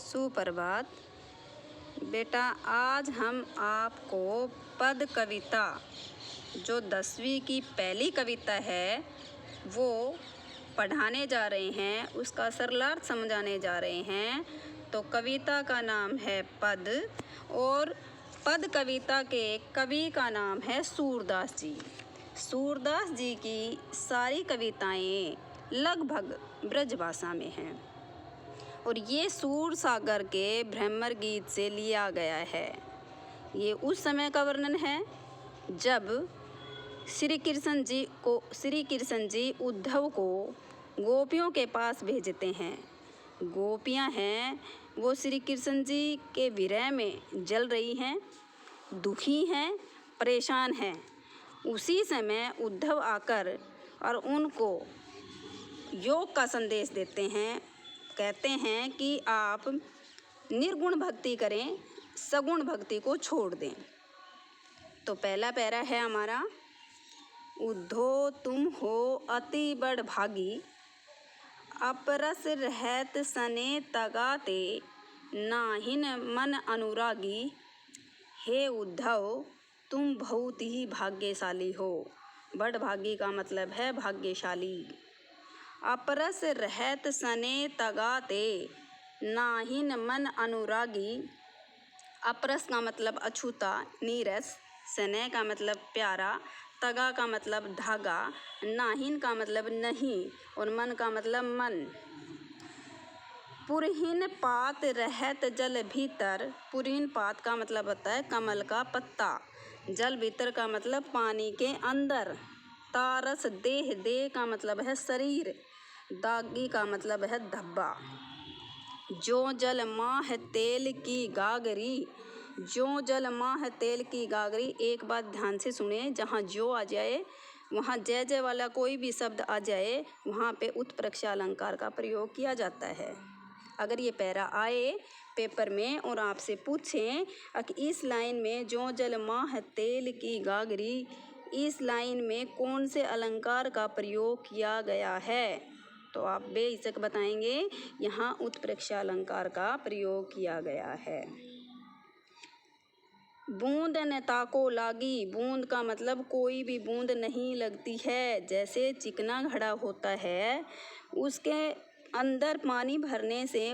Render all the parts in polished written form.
सुप्रभात बेटा। आज हम आपको पद कविता जो 10वीं की पहली कविता है वो पढ़ाने जा रहे हैं, उसका सरलार्थ समझाने जा रहे हैं। तो कविता का नाम है पद और पद कविता के कवि का नाम है सूरदास जी। सूरदास जी की सारी कविताएं लगभग ब्रजभाषा में हैं और ये सूर सागर के भ्रमर गीत से लिया गया है। ये उस समय का वर्णन है जब श्री कृष्ण जी उद्धव को गोपियों के पास भेजते हैं। गोपियां हैं वो श्री कृष्ण जी के विरह में जल रही हैं, दुखी हैं, परेशान हैं। उसी समय उद्धव आकर और उनको योग का संदेश देते हैं। कहते हैं कि आप निर्गुण भक्ति करें, सगुण भक्ति को छोड़ दें। तो पहला पैरा है हमारा, उद्धो तुम हो अति बड़ भागी, अपरस रहत सने तगाते, नाहिन मन अनुरागी। हे उद्धव तुम बहुत ही भाग्यशाली हो। बड़ भागी का मतलब है भाग्यशाली। अपरस रहत सने तगाते, नाहिन मन अनुरागी। अपरस का मतलब अछूता, नीरस। सने का मतलब प्यारा, तगा का मतलब धागा, नाहिन का मतलब नहीं और मन का मतलब मन। पुरहीन पात रहत जल भीतर। पुरहीन पात का मतलब होता है कमल का पत्ता। जल भीतर का मतलब पानी के अंदर। तारस देह, देह का मतलब है शरीर। दागी का मतलब है धब्बा। जो जल माह तेल की गागरी। जो जल माह तेल की गागरी। एक बात ध्यान से सुने, जहाँ जो आ जाए वहाँ जय जय वाला कोई भी शब्द आ जाए वहाँ पे उत्प्रेक्षा अलंकार का प्रयोग किया जाता है। अगर ये पैरा आए पेपर में और आपसे पूछें कि इस लाइन में जो जल माह तेल की गागरी, इस लाइन में कौन से अलंकार का प्रयोग किया गया है, तो आप बेहिचक बताएंगे यहाँ उत्प्रेक्षा अलंकार का प्रयोग किया गया है। बूंद न ताको लागी। बूंद का मतलब कोई भी बूंद नहीं लगती है। जैसे चिकना घड़ा होता है, उसके अंदर पानी भरने से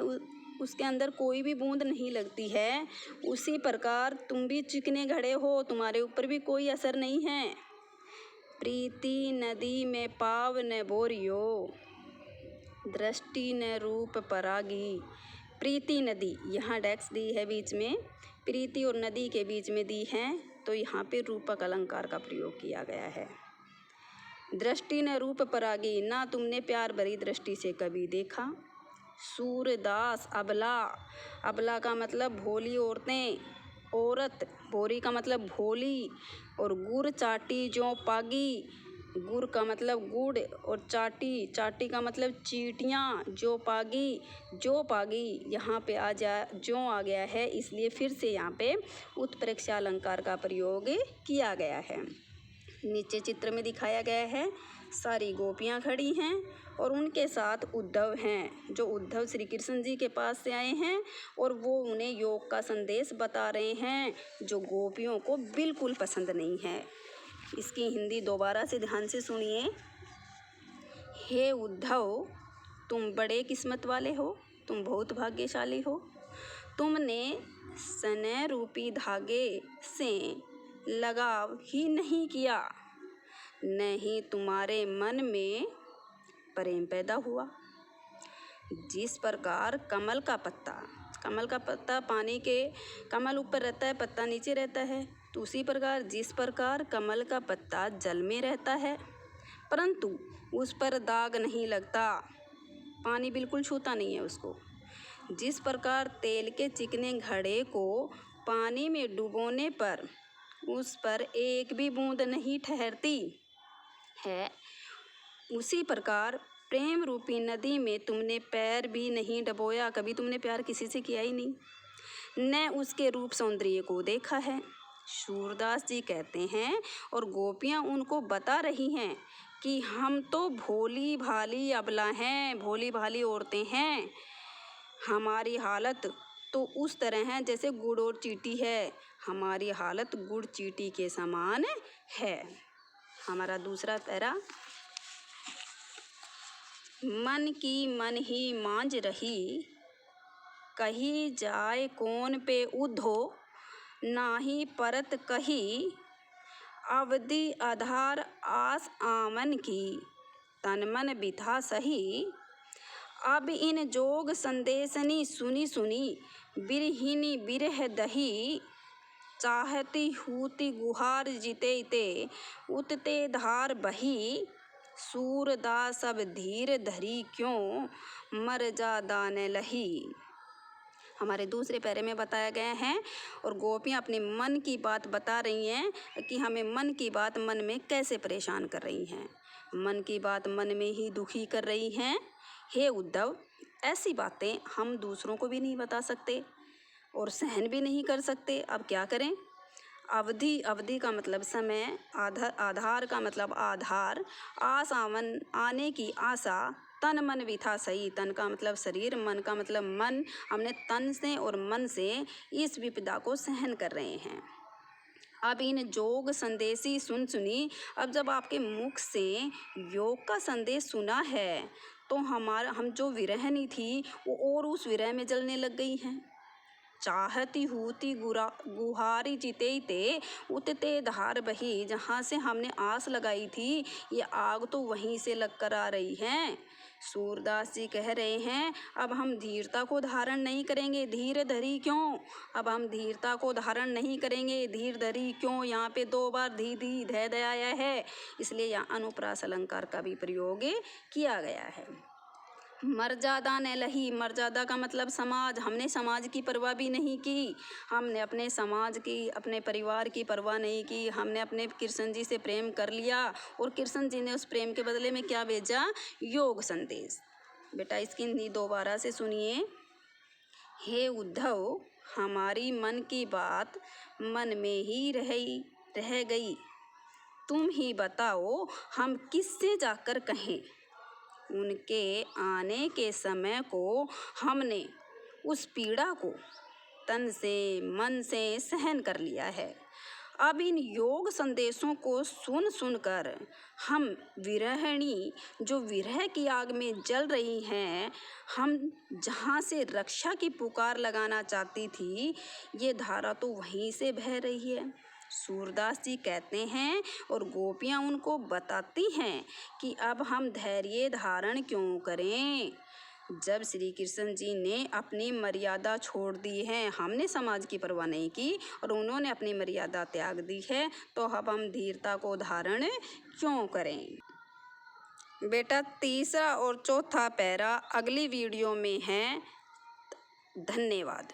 उसके अंदर कोई भी बूंद नहीं लगती है, उसी प्रकार तुम भी चिकने घड़े हो, तुम्हारे ऊपर भी कोई असर नहीं है। प्रीति नदी में पाव न बोरियो, दृष्टि न रूप परागी। प्रीति नदी, यहाँ डैक्स दी है बीच में, प्रीति और नदी के बीच में दी है, तो यहाँ पे रूपक अलंकार का प्रयोग किया गया है। दृष्टि न रूप परागी, ना तुमने प्यार भरी दृष्टि से कभी देखा। सूरदास अबला। अबला का मतलब भोली औरतें, औरत। भोरी का मतलब भोली और गुड़ चाटी जो पागी। गुड़ का मतलब गुड़ और चाटी, चाटी का मतलब चींटियाँ। जो पागी, जो पागी यहाँ पे जो आ गया है, इसलिए फिर से यहाँ पे उत्प्रेक्षा अलंकार का प्रयोग किया गया है। नीचे चित्र में दिखाया गया है सारी गोपियाँ खड़ी हैं और उनके साथ उद्धव हैं, जो उद्धव श्री कृष्ण जी के पास से आए हैं और वो उन्हें योग का संदेश बता रहे हैं जो गोपियों को बिल्कुल पसंद नहीं है। इसकी हिंदी दोबारा से ध्यान से सुनिए। हे उद्धव तुम बड़े किस्मत वाले हो, तुम बहुत भाग्यशाली हो। तुमने स्नेह रूपी धागे से लगाव ही नहीं किया, नहीं तुम्हारे मन में प्रेम पैदा हुआ। जिस प्रकार कमल का पत्ता पानी के, कमल ऊपर रहता है, पत्ता नीचे रहता है, तो उसी प्रकार जिस प्रकार कमल का पत्ता जल में रहता है परंतु उस पर दाग नहीं लगता, पानी बिल्कुल छूता नहीं है उसको, जिस प्रकार तेल के चिकने घड़े को पानी में डुबोने पर उस पर एक भी बूंद नहीं ठहरती है, उसी प्रकार प्रेम रूपी नदी में तुमने पैर भी नहीं डबोया। कभी तुमने प्यार किसी से किया ही नहीं, न उसके रूप सौंदर्य को देखा है। सूरदास जी कहते हैं और गोपियाँ उनको बता रही हैं कि हम तो भोली भाली अबला हैं, भोली भाली औरतें हैं, हमारी हालत तो उस तरह है जैसे गुड़ और चींटी है। हमारी हालत गुड़ चींटी के समान है। हमारा दूसरा पैरा, मन की मन ही मांझ रही, कही जाए कौन पे उद्धो, नाही परत कही, अवधि आधार आस आमन की, तन मन बिथा सही। अब इन जोग संदेशनी सुनी सुनी, बिरहिनी बिरह दही, चाहती हूती गुहार जिते ते, उतते धार बही, सूरदास अब धीर धरी क्यों, मर जा दान लही। हमारे दूसरे पैरे में बताया गया है और गोपियाँ अपने मन की बात बता रही हैं कि हमें मन की बात मन में कैसे परेशान कर रही हैं। मन की बात मन में ही दुखी कर रही हैं। हे उद्धव, ऐसी बातें हम दूसरों को भी नहीं बता सकते और सहन भी नहीं कर सकते। अब क्या करें। अवधि, अवधि का मतलब समय, आधार का मतलब आधार, आस आवन आने की आशा, तन मन विथा सही, तन का मतलब शरीर, मन का मतलब मन, हमने तन से और मन से इस विपदा को सहन कर रहे हैं। अब इन जोग संदेशी सुन सुनी, अब जब आपके मुख से योग का संदेश सुना है तो हम जो विरहनी थी वो और उस विरह में जलने लग गई हैं। चाहती हूती गुहारी जिते ते, उतते धार बही, जहाँ से हमने आस लगाई थी ये आग तो वहीं से लग कर आ रही है। सूरदास जी कह रहे हैं अब हम धीरता को धारण नहीं करेंगे, धीर धरी क्यों। अब हम धीरता को धारण नहीं करेंगे, धीर धरी क्यों। यहाँ पे 2 बार धी धी धै ध आया है, इसलिए यहाँ अनुप्रास अलंकार का भी प्रयोग किया गया है। मर्यादा न लही, मर्यादा का मतलब समाज, हमने समाज की परवाह भी नहीं की। हमने अपने समाज की, अपने परिवार की परवाह नहीं की। हमने अपने कृष्ण जी से प्रेम कर लिया और कृष्ण जी ने उस प्रेम के बदले में क्या भेजा, योग संदेश। बेटा इसकी हिंदी दोबारा से सुनिए। हे उद्धव, हमारी मन की बात मन में ही रह गई, तुम ही बताओ हम किससे जाकर कहें। उनके आने के समय को हमने उस पीड़ा को तन से मन से सहन कर लिया है। अब इन योग संदेशों को सुन सुनकर हम विरहिणी जो विरह की आग में जल रही हैं, हम जहाँ से रक्षा की पुकार लगाना चाहती थी ये धारा तो वहीं से बह रही है। सूरदास जी कहते हैं और गोपियाँ उनको बताती हैं कि अब हम धैर्य धारण क्यों करें। जब श्री कृष्ण जी ने अपनी मर्यादा छोड़ दी है, हमने समाज की परवाह नहीं की और उन्होंने अपनी मर्यादा त्याग दी है, तो अब हम धीरता को धारण क्यों करें। बेटा तीसरा और चौथा पैरा अगली वीडियो में है। धन्यवाद।